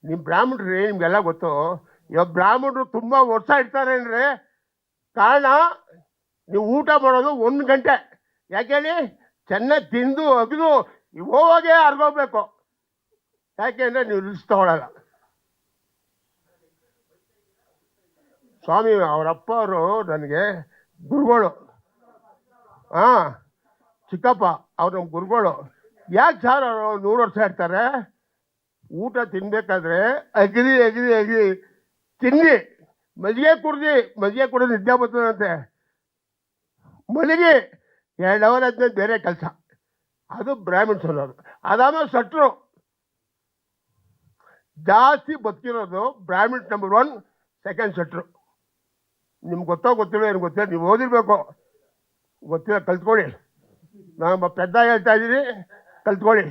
ನಿಮ್ಮ ಬ್ರಾಹ್ಮಣರು ನಿಮಗೆಲ್ಲ ಗೊತ್ತು. ಇವಾಗ ಬ್ರಾಹ್ಮಣರು ತುಂಬ ವರ್ಷ ಇರ್ತಾರೆ ಅಂದರೆ ಕಾರಣ ನೀವು ಊಟ ಮಾಡೋದು 1 ಗಂಟೆ. ಯಾಕೇಳಿ ಚೆನ್ನಾಗಿ ತಿಂದು ಅಗದು ಹೋಗೇ ಅರ್ಗೋಗ್ಬೇಕು. ಯಾಕೆ ಅಂದರೆ ನೀವು ರಿಸ್ಕ್ ತಗೊಳ್ಳಲ್ಲ. ಸ್ವಾಮಿ ಅವರಪ್ಪ ಅವರು ನನಗೆ ಗುರುಗಳು. ಹಾಂ, ಚಿಕ್ಕಪ್ಪ ಅವ್ರು ನಮ್ಮ ಗುರುಗಳು. ಯಾಕೆ ಸರ್ ಅವರು 100 ವರ್ಷ ಇರ್ತಾರೆ? ಊಟ ತಿನ್ಬೇಕಾದ್ರೆ ಅಗದಿ ಅಗದಿ ಅಗದಿ ತಿನ್ನಿ, ಮಜ್ಜಿಗೆ ಕುಡಿದು ನಿದ್ದೆ ಬರ್ತದಂತೆ. ಮಲಗಿ 2 ಅವರ್ ಆದ್ಮೇಲೆ ಬೇರೆ ಕೆಲಸ. ಅದು ಬ್ರಾಹ್ಮಿಣ್ಸ್ ಅನ್ನೋದು. ಅದಾದ್ಮೇಲೆ ಸಟ್ರು ಜಾಸ್ತಿ ಬದುಕಿರೋದು ಬ್ರಾಹ್ಮಿಣ್ಸ್ ನಂಬರ್ 1, ಸೆಕೆಂಡ್ ಸಟ್ರು. ನಿಮ್ಗೆ ಗೊತ್ತಿಲ್ಲ, ಏನು ಗೊತ್ತಿಲ್ಲ, ನೀವು ಓದಿರ್ಬೇಕು, ಗೊತ್ತಿಲ್ಲ, ಕಲ್ತ್ಕೊಳ್ಳಿ. ನಾನು ಪೆದ್ದ ಹೇಳ್ತಾ ಇದ್ದೀನಿ, ಕಲ್ತ್ಕೊಳ್ಳಿ.